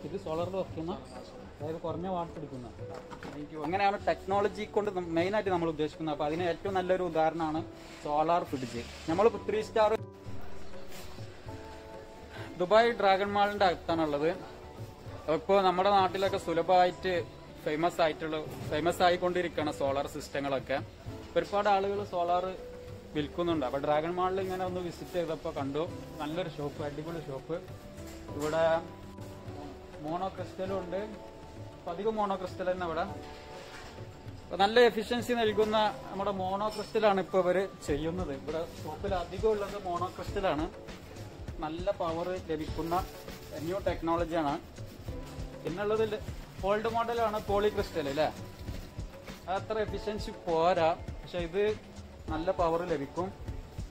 ഇത് സോളറിൽ വെക്കുന്ന, അതായത് കുറഞ്ഞ വാട്ട്സ് എടുക്കുന്ന. അങ്ങനെയാണ് ടെക്നോളജി കൊണ്ട് മെയിനായിട്ട് നമ്മൾ ഉദ്ദേശിക്കുന്നത്. അപ്പോൾ അതിന് ഏറ്റവും നല്ലൊരു ഉദാഹരണമാണ് സോളാർ ഫ്രിഡ്ജ്. നമ്മൾ 3 സ്റ്റാർ ദുബായ് ഡ്രാഗൺ മാളിന്റെ അകത്താണുള്ളത്. ഇപ്പോൾ നമ്മുടെ നാട്ടിലൊക്കെ സുലഭമായിട്ട് ഫേമസ് ആയിക്കൊണ്ടിരിക്കുകയാണ് സോളാർ സിസ്റ്റങ്ങളൊക്കെ. ഒരുപാട് ആളുകൾ സോളാർ വിൽക്കുന്നുണ്ട്. അപ്പോൾ ഡ്രാഗൺ മാളിൽ ഇങ്ങനെ ഒന്ന് വിസിറ്റ് ചെയ്തപ്പോൾ കണ്ടു, നല്ലൊരു ഷോപ്പ്, അടിപൊളി ഷോപ്പ്. ഇവിടെ മോണോ ക്രിസ്റ്റലും ഉണ്ട്, അധികം മോണോ ക്രിസ്റ്റൽ തന്നെ ഇവിടെ. നല്ല എഫിഷ്യൻസി നൽകുന്ന നമ്മുടെ മോണോ ക്രിസ്റ്റലാണ് ഇപ്പോൾ ഇവർ ചെയ്യുന്നത്. ഇവിടെ ഷോപ്പിൽ അധികം ഉള്ളത് മോണോ ക്രിസ്റ്റലാണ്. നല്ല പവർ ലഭിക്കുന്ന ന്യൂ ടെക്നോളജിയാണ്. പിന്നുള്ളത് ഓൾഡ് മോഡലാണ് പോളി ക്രിസ്റ്റൽ അല്ലേ. അതത്ര എഫിഷ്യൻസി പോരാ, പക്ഷെ ഇത് നല്ല പവർ ലഭിക്കും.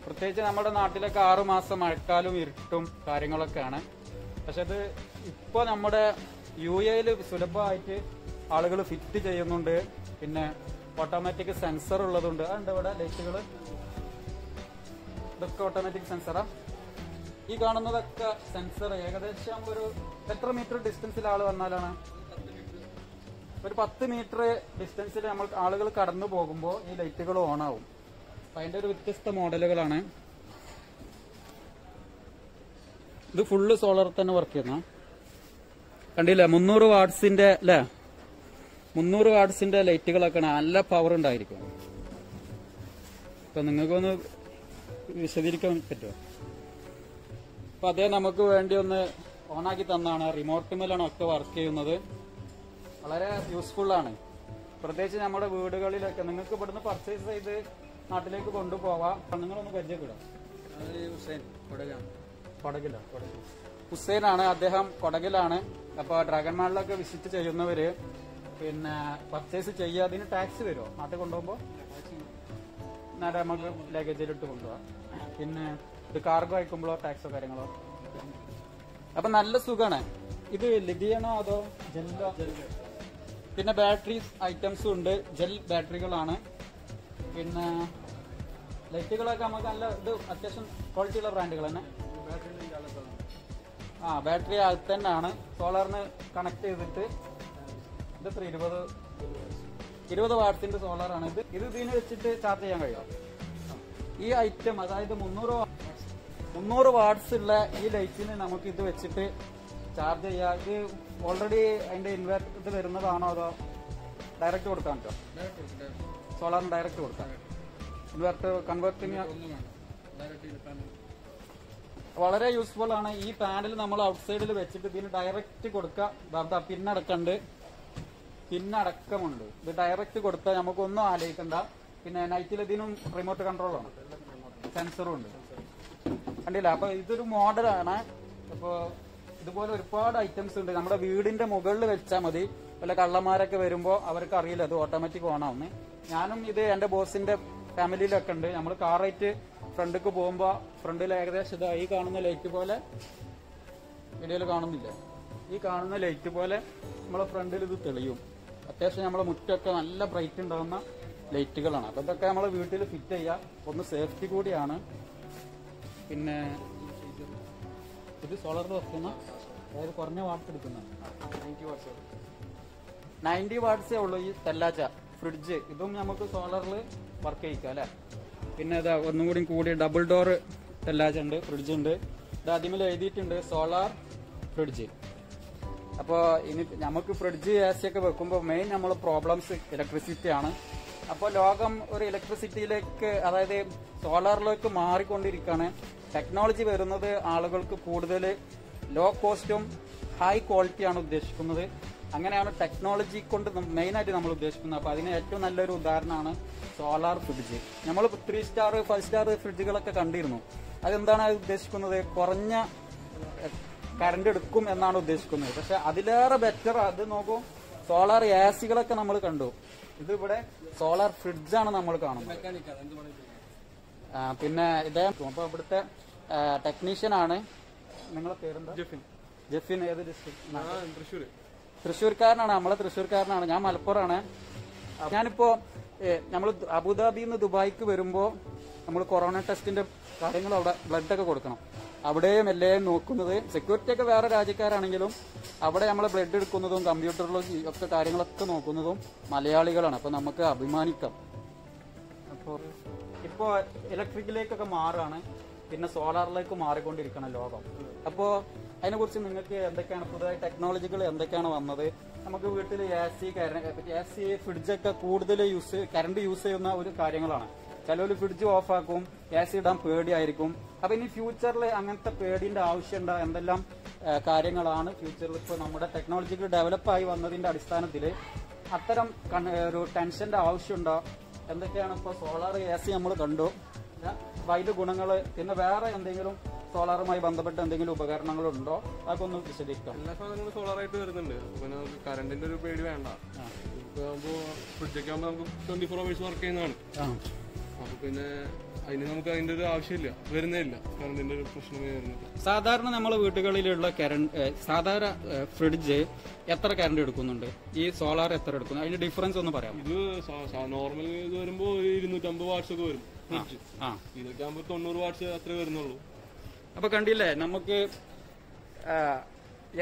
പ്രത്യേകിച്ച് നമ്മുടെ നാട്ടിലൊക്കെ 6 മാസം മഴക്കാലവും ഇരുട്ടും കാര്യങ്ങളൊക്കെയാണ്. പക്ഷെ അത് ഇപ്പോൾ നമ്മുടെ UAE സുലഭമായിട്ട് ആളുകൾ ഫിറ്റ് ചെയ്യുന്നുണ്ട്. പിന്നെ ഓട്ടോമാറ്റിക് സെൻസർ ഉള്ളതുണ്ട്. അതുണ്ട് ഇവിടെ ലൈറ്റുകൾ, ഇതൊക്കെ ഓട്ടോമാറ്റിക് സെൻസറാ. ഈ കാണുന്നതൊക്കെ സെൻസർ. ഏകദേശം ഒരു എത്ര മീറ്റർ ഡിസ്റ്റൻസിൽ ആൾ വന്നാലാണ്? ഒരു 10 മീറ്റർ ഡിസ്റ്റൻസിൽ നമ്മൾ ആളുകൾ കടന്നു പോകുമ്പോൾ ഈ ലൈറ്റുകൾ ഓൺ ആവും. അപ്പൊ അതിന്റെ ഒരു വ്യത്യസ്ത മോഡലുകളാണ്. ഇത് ഫുള്ള് സോളർ തന്നെ വർക്ക് ചെയ്യുന്ന കണ്ടില്ല. 300 വാട്ട്സിന്റെ അല്ലേ, 300 വാട്ട്സിന്റെ ലൈറ്റുകളൊക്കെ നല്ല പവർ ഉണ്ടായിരിക്കും. അപ്പൊ നിങ്ങൾക്കൊന്ന് വിശദീകരിക്കാൻ പറ്റുമോ? അപ്പൊ അതേ നമുക്ക് വേണ്ടി ഒന്ന് ഓണാക്കി തന്നാണ്. റിമോട്ട് മേലാണ് ഒക്കെ വർക്ക് ചെയ്യുന്നത്. വളരെ യൂസ്ഫുൾ ആണ്. പ്രത്യേകിച്ച് നമ്മുടെ വീടുകളിലൊക്കെ നിങ്ങൾക്ക് ഇവിടുന്ന് പർച്ചേസ് ചെയ്ത് നാട്ടിലേക്ക് കൊണ്ടുപോവാം. നിങ്ങളൊന്ന് പരിചയപ്പെടാം. കൊടകിലാണ്. ഹുസൈനാണ് അദ്ദേഹം, കൊടകിലാണ്. അപ്പോൾ ഡ്രാഗൺ മാളിലൊക്കെ വിസിറ്റ് ചെയ്യുന്നവര് പിന്നെ പർച്ചേസ് ചെയ്യുക. അതിന് ടാക്സ് വരുമോ നാട്ടിൽ കൊണ്ടുപോകുമ്പോൾ? നേരെ നമുക്ക് ലഗേജിലിട്ട് കൊണ്ടുപോകാം. പിന്നെ ഇത് കാർഗോ അയക്കുമ്പോഴോ ടാക്സോ കാര്യങ്ങളോ? അപ്പൊ നല്ല സുഖമാണ്. ഇത് ലിഥിയാണോ അതോ ജെല്ലോ? പിന്നെ ബാറ്ററി ഐറ്റംസും ഉണ്ട്. ജെൽ ബാറ്ററികളാണ്. പിന്നെ ലൈറ്റുകളൊക്കെ നമുക്ക് നല്ല ഇത് അത്യാവശ്യം ക്വാളിറ്റിയുള്ള ബ്രാൻഡുകൾ തന്നെ. ബാറ്ററി അകത്ത് തന്നെയാണ്. സോളാറിന് കണക്ട് ചെയ്തിട്ട് ഇത് 20 വാട്ട്സിന്റെ സോളാറാണ്. ഇത് ഇതിന് വെച്ചിട്ട് ചാർജ് ചെയ്യാൻ കഴിയും. ഈ ഐറ്റം, അതായത് 300 വാട്ട്സ് ഉള്ള ഈ ലൈറ്റിന് നമുക്ക് ഇത് വെച്ചിട്ട് ചാർജ് ചെയ്യാം. ഇത് ഓൾറെഡി അതിന്റെ ഇൻവെർട്ടർ ഇത് വരുന്നതാണോ അതോ ഡയറക്റ്റ് കൊടുക്കാൻ പറ്റുമോ? സോളാറിന് ഡയറക്റ്റ് കൊടുക്കാം. ഇൻവെർട്ടർ കൺവേർട്ടിങ് വളരെ യൂസ്ഫുൾ ആണ്. ഈ പാനൽ നമ്മൾ ഔട്ട്സൈഡിൽ വെച്ചിട്ട് ഇതിന് ഡയറക്റ്റ് കൊടുക്കുക. പിന്നടക്കമുണ്ട്. ഇത് ഡയറക്റ്റ് കൊടുത്താൽ നമുക്കൊന്നും ആലോചിക്കണ്ട. പിന്നെ നൈറ്റിൽ ഇതിനും റിമോട്ട് കൺട്രോളാണ്, സെൻസറും ഉണ്ട്. കണ്ടില്ല? അപ്പൊ ഇതൊരു മോഡലാണ്. അപ്പൊ ഇതുപോലെ ഒരുപാട് ഐറ്റംസ് ഉണ്ട്. നമ്മുടെ വീടിന്റെ മുകളിൽ വെച്ചാൽ മതി. വല്ല കള്ളന്മാരൊക്കെ വരുമ്പോൾ അവർക്ക് അറിയില്ല അത് ഓട്ടോമാറ്റിക് ഓൺ ആവുന്നത്. ഞാനും ഇത് എന്റെ ബോസിന്റെ ഫാമിലിയിലൊക്കെ ഉണ്ട്. നമ്മൾ കാറായിട്ട് ഫ്രണ്ടിലേക്ക് പോകുമ്പോ ഫ്രണ്ടിൽ ഏകദേശം ഇതാ ഈ കാണുന്ന ലൈറ്റ് പോലെ, വീഡിയോയിൽ കാണുന്നില്ല, ഈ കാണുന്ന ലൈറ്റ് പോലെ നമ്മളെ ഫ്രണ്ടിൽ ഇത് തെളിയും. അത്യാവശ്യം നമ്മളെ മുറ്റൊക്കെ നല്ല ബ്രൈറ്റ് ഉണ്ടാകുന്ന ലൈറ്റുകളാണ്. അപ്പൊ ഇതൊക്കെ നമ്മളെ വീട്ടിൽ ഫിറ്റ് ചെയ്യാം. ഒന്ന് സേഫ്റ്റി കൂടിയാണ്. പിന്നെ ഇത് സോളറിൽ വെക്കുന്ന, അതായത് കുറഞ്ഞ വാട്ട്സ് എടുക്കുന്ന 90 വാട്ട്സേ ഉള്ളൂ ഈ തെല്ലാച്ച ഫ്രിഡ്ജ്. ഇതും നമുക്ക് സോളറിൽ വർക്ക് ചെയ്യിക്കാം അല്ലെ. പിന്നെ ഇതാ ഒന്നും കൂടി ഡബിൾ ഡോർ തെല്ലാച്ച ഉണ്ട്, ഫ്രിഡ്ജ് ഉണ്ട്. ഇത് ആദ്യമേ എഴുതിയിട്ടുണ്ട് സോളാർ ഫ്രിഡ്ജ്. അപ്പോൾ ഇനി നമുക്ക് ഫ്രിഡ്ജ് AC ഒക്കെ വെക്കുമ്പോൾ മെയിൻ നമ്മളെ പ്രോബ്ലംസ് ഇലക്ട്രിസിറ്റി ആണ്. അപ്പോൾ ലോകം ഒരു ഇലക്ട്രിസിറ്റിയിലേക്ക്, അതായത് സോളാറിലേക്ക് മാറിക്കൊണ്ടിരിക്കുകയാണ്. ടെക്നോളജി വരുന്നത് ആളുകൾക്ക് കൂടുതൽ ലോ കോസ്റ്റും ഹൈ ക്വാളിറ്റിയാണ് ഉദ്ദേശിക്കുന്നത്. അങ്ങനെയാണ് ടെക്നോളജി കൊണ്ട് മെയിനായിട്ട് നമ്മൾ ഉദ്ദേശിക്കുന്നത്. അപ്പോൾ അതിന് ഏറ്റവും നല്ലൊരു ഉദാഹരണമാണ് സോളാർ ഫ്രിഡ്ജ്. നമ്മൾ 3 സ്റ്റാർ 5 സ്റ്റാർ ഫ്രിഡ്ജുകളൊക്കെ കണ്ടിരുന്നു. അതെന്താണ് ഉദ്ദേശിക്കുന്നത്? കുറഞ്ഞ കറണ്ട് എടുക്കും എന്നാണ് ഉദ്ദേശിക്കുന്നത്. പക്ഷെ അതിലേറെ ബെറ്റർ അത് നോക്കൂ, സോളാർ ACകളൊക്കെ നമ്മൾ കണ്ടു. ഇതിവിടെ സോളാർ ഫ്രിഡ്ജാണ് നമ്മൾ കാണുന്നത്. പിന്നെ ഇതേ അപ്പൊ ഇവിടുത്തെ ടെക്നീഷ്യൻ ആണ്. നിങ്ങളെ പേരെന്താ? ജെഫിൻ. ഏത് ഡിസ്ട്രിക്ട്? തൃശ്ശൂർക്കാരനാണ്. നമ്മളെ തൃശ്ശൂർക്കാരനാണ്. ഞാൻ മലപ്പുറമാണ്. ഞാനിപ്പോ നമ്മൾ അബുദാബിയിൽ നിന്ന് ദുബായിക്ക് വരുമ്പോ നമ്മൾ കൊറോണ ടെസ്റ്റിന്റെ കാര്യങ്ങൾ അവിടെ ബ്ലഡൊക്കെ കൊടുക്കണം. അവിടെയും എല്ലാം നോക്കുന്നത് സെക്യൂരിറ്റി ഒക്കെ വേറെ രാജ്യക്കാരാണെങ്കിലും അവിടെ നമ്മളെ ബ്ലഡ് എടുക്കുന്നതും കമ്പ്യൂട്ടറിലും ഒക്കെ കാര്യങ്ങളൊക്കെ നോക്കുന്നതും മലയാളികളാണ്. അപ്പൊ നമുക്ക് അഭിമാനിക്കാം. അപ്പോൾ ഇപ്പോൾ ഇലക്ട്രിക്കിലേക്കൊക്കെ മാറാണ്, പിന്നെ സോളാറിലേക്ക് മാറിക്കൊണ്ടിരിക്കണം ലോകം. അപ്പോൾ അതിനെക്കുറിച്ച് നിങ്ങൾക്ക് എന്തൊക്കെയാണ് പുതുതായി ടെക്നോളജികൾ എന്തൊക്കെയാണ് വന്നത്? നമുക്ക് വീട്ടിൽ എ സി ഫ്രിഡ്ജൊക്കെ കൂടുതൽ കറണ്ട് യൂസ് ചെയ്യുന്ന ഒരു കാര്യങ്ങളാണ്. ചിലവർ ഫ്രിഡ്ജ് ഓഫാക്കും, എ സി ഇടാൻ പേടിയായിരിക്കും. അപ്പൊ ഇനി ഫ്യൂച്ചറിൽ അങ്ങനത്തെ പേടിന്റെ ആവശ്യമുണ്ടോ? എന്തെല്ലാം കാര്യങ്ങളാണ് ഫ്യൂച്ചറിൽ ഇപ്പോൾ നമ്മുടെ ടെക്നോളജികൾ ഡെവലപ്പായി വന്നതിന്റെ അടിസ്ഥാനത്തിൽ അത്തരം ഒരു ടെൻഷന്റെ ആവശ്യമുണ്ടോ? എന്തൊക്കെയാണ് ഇപ്പോൾ സോളാർ എ സി നമ്മൾ കണ്ടു, അതിന്റെ ഗുണങ്ങള്, പിന്നെ വേറെ എന്തെങ്കിലും സോളാറുമായി ബന്ധപ്പെട്ട എന്തെങ്കിലും ഉപകരണങ്ങളുണ്ടോ? അതൊക്കെ ഒന്ന് വിശദീകരിക്കാം. എല്ലാ സാധനങ്ങളും സോളാറായിട്ട് വരുന്നുണ്ട്. പിന്നെ നമുക്ക് കറണ്ടിന്റെ ഒരു പേടി വേണ്ട. ഫ്രിഡ്ജൊക്കെ ആകുമ്പോൾ നമുക്ക് 24 hours വർക്ക് ചെയ്യുന്നതാണ്. അപ്പൊ പിന്നെ അതിന് നമുക്ക് അതിന്റെ ഒരു ആവശ്യമില്ല, വരുന്നേ ഇല്ല, കറണ്ടിന്റെ ഒരു പ്രശ്നമേ വരുന്നത്. സാധാരണ നമ്മളെ വീടുകളിലുള്ള സാധാരണ ഫ്രിഡ്ജ് എത്ര കറണ്ട് എടുക്കുന്നുണ്ട്? ഈ സോളാർ എത്ര എടുക്കുന്നു? അതിന്റെ ഡിഫറൻസ് ഒന്ന് പറയാം. ഇത് നോർമൽ ഇത് വരുമ്പോ 250 watts ഒക്കെ വരും ഫ്രിഡ്ജ്. ഇതൊക്കെ ആകുമ്പോൾ 90 watts അത്രേ വരുന്നുള്ളൂ. അപ്പൊ കണ്ടില്ലേ, നമുക്ക്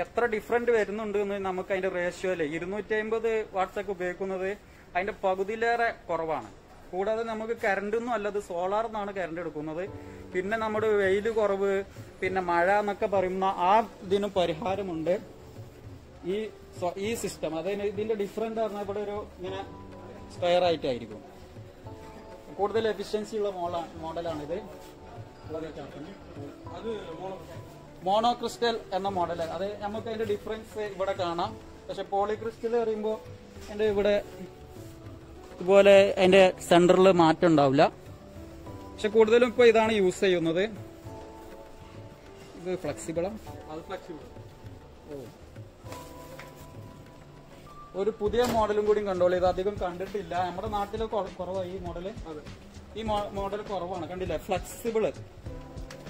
എത്ര ഡിഫറൻറ്റ് വരുന്നുണ്ട് എന്ന് നമുക്ക് അതിന്റെ റേഷ്യോയില് 250 watts ഒക്കെ ഉപയോഗിക്കുന്നത് അതിന്റെ പകുതിയിലേറെ കുറവാണ്. കൂടാതെ നമുക്ക് കറണ്ടൊന്നും അല്ലത് സോളാർ എന്നാണ് കറണ്ട് എടുക്കുന്നത്. പിന്നെ നമ്മുടെ വെയിൽ കുറവ്, പിന്നെ മഴ എന്നൊക്കെ പറയുന്ന ആ ഇതിന് പരിഹാരമുണ്ട് ഈ സിസ്റ്റം. അതായത് ഇതിന്റെ ഡിഫറൻറ്റ് പറഞ്ഞാൽ ഇവിടെ ഒരു ഇങ്ങനെ സ്ക്വയർ ആയിട്ടായിരിക്കും. കൂടുതൽ എഫിഷ്യൻസി ഉള്ള മോഡലാണിത്. മോണോക്രിസ്റ്റൽ എന്ന മോഡൽ, അത് നമുക്ക് അതിന്റെ ഡിഫറൻസ് ഇവിടെ കാണാം. പക്ഷെ പോളിക്രിസ്റ്റൽ പറയുമ്പോൾ അതിന്റെ ഇവിടെ ഇതുപോലെ അതിന്റെ സെന്ററിൽ മാറ്റം ഉണ്ടാവില്ല. പക്ഷെ കൂടുതലും ഇപ്പൊ ഇതാണ് യൂസ് ചെയ്യുന്നത്. ഇത് ഫ്ലെക്സിബിളാണ്. ഒരു പുതിയ മോഡലും കൂടി കണ്ടോളൂ. ഇത് അധികം കണ്ടിട്ടില്ല, നമ്മുടെ നാട്ടിൽ കുറവാണ് ഈ മോഡല്. ഈ മോഡൽ കുറവാണ്, കണ്ടില്ലേ, ഫ്ലെക്സിബിള്.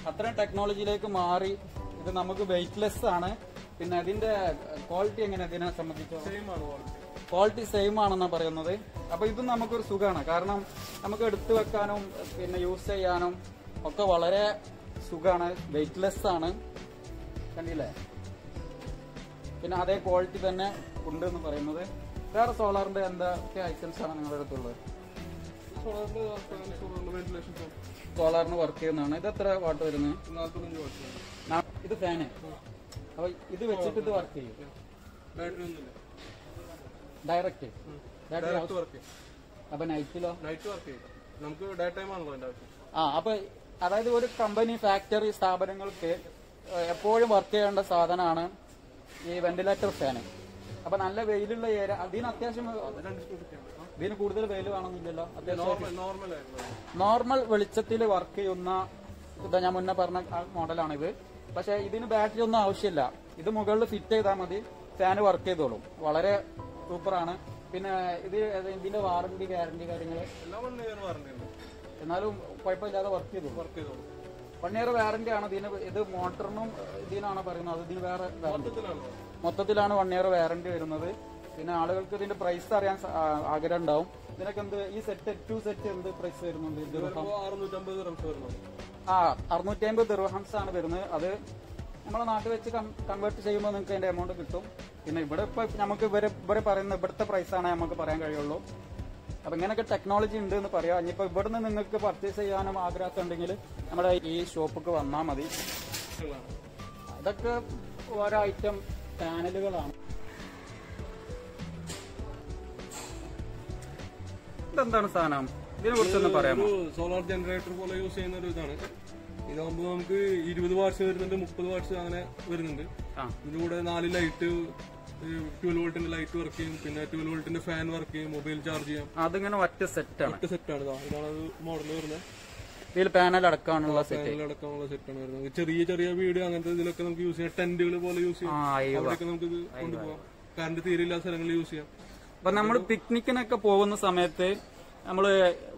അത്രയും ടെക്നോളജിയിലേക്ക് മാറി. ഇത് നമുക്ക് വെയിറ്റ്ലെസ് ആണ്. പിന്നെ അതിന്റെ ക്വാളിറ്റി എങ്ങനെ ഇതിനെ സംബന്ധിച്ചോ? ക്വാളിറ്റി സെയിം ആണെന്നാണ് പറയുന്നത്. അപ്പൊ ഇതും നമുക്കൊരു സുഖമാണ്, കാരണം നമുക്ക് എടുത്തു വെക്കാനും പിന്നെ യൂസ് ചെയ്യാനും ഒക്കെ വളരെ സുഖമാണ്, വെയിറ്റ്ലെസ് ആണ്. കണ്ടില്ലേ, പിന്നെ അതേ ക്വാളിറ്റി തന്നെ ഉണ്ട് എന്ന് പറയുന്നത്. വേറെ സോളാറിന്റെ എന്തൊക്കെ ഐറ്റംസ് ആണ് നിങ്ങളുടെ അടുത്തുള്ളത്? സോളാറിന് വർക്ക് ചെയ്യുന്നതാണ്. ഇത് എത്ര വാട്ട് വരുന്നത്? 45 watts. ഇത് ഫാന്. അപ്പൊ ഇത് വെച്ചിട്ട് ഇത് വർക്ക് ചെയ്യും ഡയറക്റ്റ് വർക്ക്. അപ്പൊ നൈറ്റിലോ? നൈറ്റ് വർക്ക് ചെയ്യും. നമുക്ക് ഡേ ടൈം ആണല്ലോ അതിന്റെ ആവശ്യം. അപ്പൊ അതായത് ഒരു കമ്പനി, ഫാക്ടറി, സ്ഥാപനങ്ങൾക്ക് എപ്പോഴും വർക്ക് ചെയ്യേണ്ട സാധനമാണ് ഈ വെന്റിലേറ്റർ ഫാന്. അപ്പൊ നല്ല വെയിലുള്ള ഏരിയ, അതിന് അത്യാവശ്യം ഇതിന് കൂടുതൽ വെയിൽ വേണമെന്നില്ലല്ലോ. അത്യാവശ്യം നോർമൽ വെളിച്ചത്തിൽ വർക്ക് ചെയ്യുന്ന ഇതാ ഞാൻ മുന്നേ പറഞ്ഞ മോഡലാണിത്. പക്ഷെ ഇതിന് ബാറ്ററി ഒന്നും ആവശ്യമില്ല. ഇത് മുകളിൽ ഫിറ്റ് ചെയ്താൽ മതി, ഫാന് വർക്ക് ചെയ്തോളും. വളരെ സൂപ്പറാണ്. പിന്നെ ഇതിന്റെ വാറന്റി, ഗ്യാരണ്ടി കാര്യങ്ങൾ എന്നാലും കുഴപ്പമില്ലാതെ വർക്ക് ചെയ്തോളും. 1 year വാറന്റി ആണ് ഇതിന്. ഇത് മോട്ടറിനും ഇതിനാണ് പറയുന്നത്, അത് ഇതിന് വേറെ മൊത്തത്തിലാണ് 1 year വാറന്റി വരുന്നത്. പിന്നെ ആളുകൾക്ക് ഇതിന്റെ പ്രൈസ് അറിയാൻ ആഗ്രഹം ഉണ്ടാവും. ഇതിനൊക്കെ എന്ത് ഈ സെറ്റ് 2 സെറ്റ് എന്ത് പ്രൈസ് വരുന്നുണ്ട്? 650 ദിർഹംസ് ആണ് വരുന്നത്. അത് നമ്മളെ നാട്ടിൽ വെച്ച് കൺവേർട്ട് ചെയ്യുമ്പോൾ നിങ്ങൾക്ക് അതിന്റെ എമൗണ്ട് കിട്ടും. പിന്നെ ഇവിടെ ഇപ്പൊ നമുക്ക് ഇവരെ പറയുന്ന ഇവിടുത്തെ പ്രൈസാണ് നമുക്ക് പറയാൻ കഴിയുള്ളൂ. അപ്പൊ ഇങ്ങനെയൊക്കെ ടെക്നോളജി ഉണ്ട് എന്ന് പറയാം. ഇനിയിപ്പോ ഇവിടുന്ന് നിങ്ങൾക്ക് പർച്ചേസ് ചെയ്യാനും ആഗ്രഹം ഉണ്ടെങ്കിൽ നമ്മുടെ ഈ ഷോപ്പിക്ക് വന്നാൽ മതി. ഇതൊക്കെ ഓരോ ഐറ്റം പാനലുകളാണ്. ഇതെന്താണ് സാധനം? ഇതിനെ കുറിച്ചൊന്ന് പറയാമോ? സോളാർ ജനറേറ്റർ പോലെ യൂസ് ചെയ്യുന്ന ഒരു ഇതാണ്. ഇതാകുമ്പോൾ നമുക്ക് 20 watts വരുന്നുണ്ട്, 30 watts അങ്ങനെ വരുന്നുണ്ട്. ഇതിന്റെ കൂടെ 4 ലൈറ്റ്, 12 വോൾട്ടിന്റെ ലൈറ്റ് വർക്ക് ചെയ്യും, പിന്നെ 12 വോൾട്ടിന്റെ ഫാൻ വർക്ക് ചെയ്യും, മൊബൈൽ ചാർജ് ചെയ്യാം. അതിങ്ങനെ ഒറ്റ സെറ്റാണ്. ഇതാണ് മോഡൽ വരുന്നത്. ഇതിൽ പാനൽ അടക്കാനുള്ള സെറ്റാണ് വരുന്നത്. ചെറിയ ചെറിയ വീട് അങ്ങനത്തെ ഇതിലൊക്കെ നമുക്ക് യൂസ് ചെയ്യാം. ടെന്റുകൾ പോലെ യൂസ് ചെയ്യാം. അവിടെയൊക്കെ നമുക്ക് ഇത് കൊണ്ടുപോകാം. കറണ്ട് തീരെയില്ലാത്ത സ്ഥലങ്ങളിൽ യൂസ് ചെയ്യാം. അപ്പൊ നമ്മൾ പിക്നിക്കിനൊക്കെ പോകുന്ന സമയത്ത്, നമ്മള്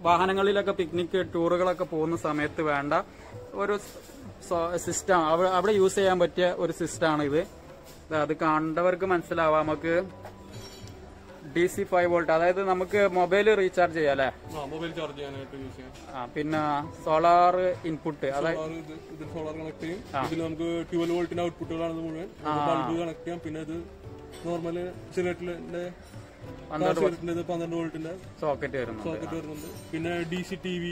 വാഹനങ്ങളിലൊക്കെ പിക്നിക് ടൂറുകളൊക്കെ പോകുന്ന സമയത്ത് വേണ്ട ഒരു സിസ്റ്റം, അവിടെ യൂസ് ചെയ്യാൻ പറ്റിയ ഒരു സിസ്റ്റമാണ് ഇത്. അത് കണ്ടവർക്ക് മനസ്സിലാവാം. നമുക്ക് DC 5 വോൾട്ട്, അതായത് നമുക്ക് മൊബൈൽ റീചാർജ് ചെയ്യാം അല്ലേ? മൊബൈൽ ചാർജ് ചെയ്യാനായിട്ട് യൂസ് ചെയ്യാം. പിന്നെ സോളാർ ഇൻപുട്ട്, ഇതിൽ സോളാർ കണക്ട് ചെയ്യും. ഇതിൽ നമുക്ക് 12 വോൾട്ടിന്റെ ഔട്ട്പുട്ടുകളാണ് മുഴുവൻ. ബൾബ് കണക്ട് ചെയ്യാം. പിന്നെ ഇത് നോർമൽ സിഗരറ്റിന്റെ 12 വോൾട്ടിന്റെ സോക്കറ്റ് വരുന്നുണ്ട്. പിന്നെ DC TV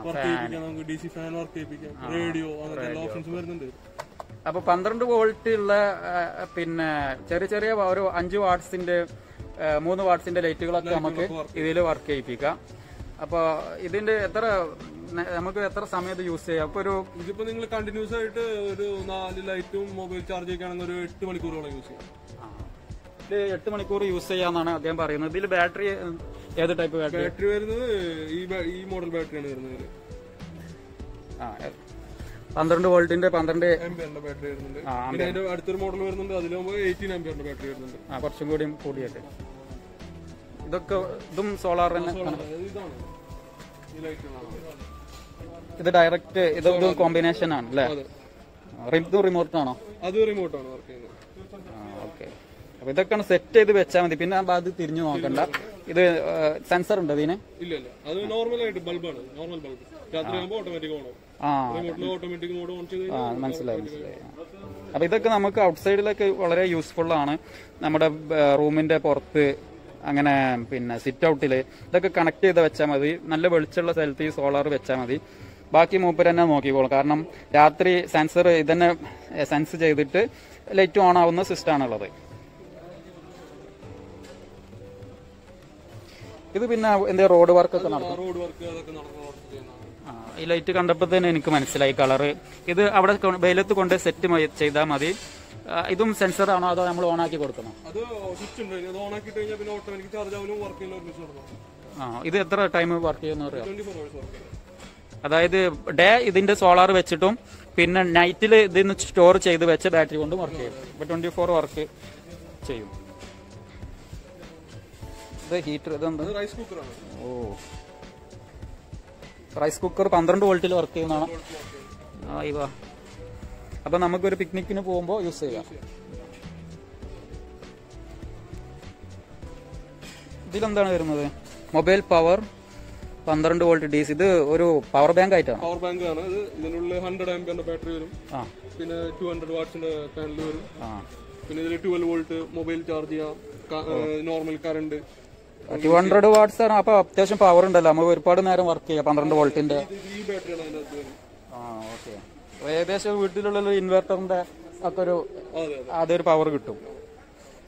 വർക്ക് ചെയ്യിപ്പിക്കാം, നമുക്ക് DC ഫാൻ വർക്ക് ചെയ്യിപ്പിക്കാം, റേഡിയോ, അങ്ങനത്തെ എല്ലാ ഓപ്ഷൻസും വരുന്നുണ്ട്. അപ്പൊ 12 വോൾട്ട് ഉള്ള പിന്നെ ചെറിയ ചെറിയ ഒരു 5 വാട്ട്സിന്റെ 3 വാട്ട്സിന്റെ ലൈറ്റുകളൊക്കെ നമുക്ക് ഇതിൽ വർക്ക് ചെയ്യിപ്പിക്കാം. അപ്പൊ ഇതിന്റെ നമുക്ക് എത്ര സമയത്ത് യൂസ് ചെയ്യാം? അപ്പൊ ഇതിപ്പോ നിങ്ങൾ കണ്ടിന്യൂസ് ആയിട്ട് ഒരു 4 ലൈറ്റും മൊബൈൽ ചാർജ് ചെയ്യണമെങ്കിൽ ഒരു 8 മണിക്കൂറോളം യൂസ് ചെയ്യാം. 8 മണിക്കൂർ യൂസ് ചെയ്യാന്നാണ് അദ്ദേഹം പറയുന്നത്. ഇതിൽ ബാറ്ററി ഏത് ടൈപ്പ് ബാറ്ററി വരുന്നത്? ഈ മോഡൽ ബാറ്ററിയാണ് വരുന്നത്. 12 വോൾട്ടിന്റെ 12 ആംപിയറിന്റെ ബാറ്ററി വരുന്നുണ്ട്. പിന്നെ അതിന്റെ അടുത്തൊരു മോഡൽ വരുന്നുണ്ട്, അതിലാകുമ്പോൾ 18 ആംപിയറിന്റെ ബാറ്ററി വരുന്നുണ്ട്. കുറച്ചും കൂടി കൂടിയിട്ട്. ഇതും സോളാർ തന്നെ. ഇത് ഡയറക്റ്റ് ഇതും കോമ്പിനേഷൻ ആണ് അല്ലേ? റിമോട്ട് ആണോ? അത് റിമോട്ടാണ് വർക്ക് ചെയ്യുന്നത്. ഓക്കെ. അപ്പൊ ഇതൊക്കെ സെറ്റ് ചെയ്ത് വെച്ചാൽ മതി. പിന്നെ അത് തിരിഞ്ഞു നോക്കണ്ട. ഇത് സെൻസർ ഉണ്ട് ഇതിന്? ഇല്ല, അത് നോർമൽ ആയിട്ട് ബൾബാണ്. നോർമൽ ബൾബ് രാത്രിയാകുമ്പോൾ ഓട്ടോമാറ്റിക് ഓൺ ആവും. ഓട്ടോമാറ്റിക് മോഡ് ഓൺ ചെയ്ത് മനസ്സിലായി. അപ്പൊ ഇതൊക്കെ നമുക്ക് ഔട്ട്സൈഡിലൊക്കെ വളരെ യൂസ്ഫുൾ ആണ്. നമ്മുടെ റൂമിന്റെ പുറത്ത്, അങ്ങനെ പിന്നെ സിറ്റ് ഔട്ടില് ഇതൊക്കെ കണക്ട് ചെയ്ത് വെച്ചാൽ മതി. നല്ല വെളിച്ചുള്ള സ്ഥലത്ത് ഈ സോളാർ വെച്ചാൽ മതി. ബാക്കി മൂപ്പർ തന്നെ നോക്കിക്കോളും. കാരണം രാത്രി സെൻസർ ഇതന്നെ സെൻസ് ചെയ്തിട്ട് ലൈറ്റ് ഓൺ ആവുന്ന സിസ്റ്റം ആണുള്ളത്. ഇത് പിന്നെ എന്താ റോഡ് വർക്ക് ഒക്കെ നടക്കും. ഈ ലൈറ്റ് കണ്ടപ്പോൾ തന്നെ എനിക്ക് മനസ്സിലായി കളറ്. ഇത് അവിടെ വെയിലത്ത് കൊണ്ട് സെറ്റ് ചെയ്താൽ മതി. ഇതും സെൻസർ ആണോ അതോ നമ്മൾ ഓൺ ആക്കി കൊടുക്കണം? ഇത് എത്ര ടൈം വർക്ക് ചെയ്യുന്ന അറിയാം? അതായത് ഡേ ഇതിന്റെ സോളാർ വെച്ചിട്ടും പിന്നെ നൈറ്റിൽ ഇതിന് സ്റ്റോർ ചെയ്ത് വെച്ച ബാറ്ററി കൊണ്ടും വർക്ക് ചെയ്യും. ഇപ്പൊ 24 വർക്ക് ചെയ്യും. ഇത് ഹീറ്റർ, ഇതെന്താ? റൈസ് കുക്കറാണ്. റൈസ് കുക്കർ 12 വോൾട്ടിൽ വർക്ക് ചെയ്യുന്നതാണ്. അപ്പൊ നമുക്കൊരു പിക്നിക്കിന് പോകുമ്പോ യൂസ് ചെയ്യാം. ഇതിലെന്താണ് വരുന്നത്? Mobile power 12 volt DC. ഇത് ഒരു പവർ ബാങ്ക് ആയിട്ടാണ്. പവർ ബാങ്ക് ആണ്. ഇതിനുള്ളിൽ 100 ആംപിയറിന്റെ ബാറ്ററി വരും. പിന്നെ 200 വാട്ട്സിന്റെ പാനൽ വരും. പിന്നെ ഇതിൽ 12 വോൾട്ട് മൊബൈൽ ചാർജ് ചെയ്യാം, നോർമൽ കറണ്ട്. 200 വാട്ട്സ് ആണ്. അപ്പൊ അത്യാവശ്യം പവർ ഉണ്ടല്ലോ, നമുക്ക് ഒരുപാട് നേരം വർക്ക് ചെയ്യാം. 12 വോൾട്ടിന്റെ ഈ ബാറ്ററിയാണ് അതിനകത്ത് വരുന്നത്. ഓക്കെ. ഏകദേശം വീട്ടിലുള്ള ഇൻവെർട്ടറിന്റെ ഒക്കെ അതൊരു പവർ കിട്ടും.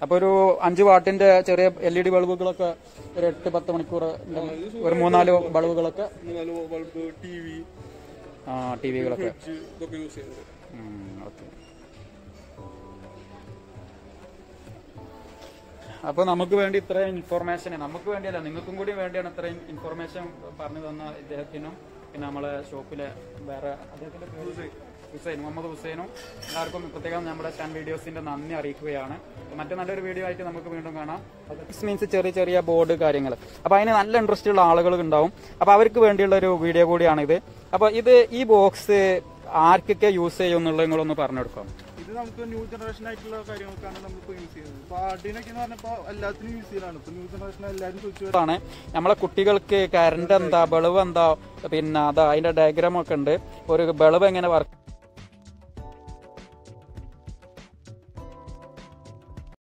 അപ്പൊ ഒരു 5 വാട്ടിന്റെ ചെറിയ LED ബൾബുകളൊക്കെ ഒരു 8-10 മണിക്കൂർ, ഒരു 3-4 ബൾബുകളൊക്കെ, ടിവികളൊക്കെ. അപ്പൊ നമുക്ക് വേണ്ടി ഇത്രയും ഇൻഫോർമേഷൻ, നമുക്ക് വേണ്ടിയല്ല നിങ്ങൾക്കും കൂടി വേണ്ടിയാണ് ഇത്രയും ഇൻഫോർമേഷൻ പറഞ്ഞു തന്ന ഇദ്ദേഹത്തിനും പിന്നെ നമ്മളെ ഷോപ്പിലെ വേറെ അദ്ദേഹത്തിന്റെ മുഹമ്മദ് ഹുസൈനും എല്ലാവർക്കും പ്രത്യേകം നമ്മുടെ ഷാൻ വീഡിയോസിന്റെ നന്ദി അറിയിക്കുകയാണ്. മറ്റു നല്ലൊരു വീഡിയോ ആയിട്ട് നമുക്ക് വീണ്ടും കാണാം. മീൻസ് ചെറിയ ചെറിയ ബോർഡ് കാര്യങ്ങൾ, അപ്പൊ അതിന് നല്ല ഇൻട്രസ്റ്റ് ഉള്ള ആളുകൾ ഉണ്ടാവും. അപ്പൊ അവർക്ക് വേണ്ടിയുള്ള ഒരു വീഡിയോ കൂടിയാണിത്. അപ്പൊ ഈ ബോക്സ് ആർക്കൊക്കെ യൂസ് ചെയ്യും എന്നുള്ളത് നിങ്ങളൊന്ന് പറഞ്ഞെടുക്കാം. ഇത് നമുക്ക് ന്യൂ ജനറേഷൻ ആയിട്ടുള്ള കാര്യങ്ങൾക്കാണ് നമ്മളിപ്പോൾ യൂസ് ചെയ്യുന്നത്. ഇപ്പൊ ആർഡിനൊക്കെ എന്ന് പറഞ്ഞപ്പോൾ എല്ലാത്തിനും യൂസ് ചെയ്യലാണ്. ഇപ്പൊ ന്യൂ ജനറേഷൻ എല്ലാവരും ചോദിച്ചതാണ്. നമ്മളെ കുട്ടികൾക്ക് കറണ്ട് എന്താ, ബൾബ് എന്താ, പിന്നെ അതിന്റെ ഡയഗ്രാം ഒക്കെ ഉണ്ട്. ഒരു ബൾബ് എങ്ങനെ വർക്ക്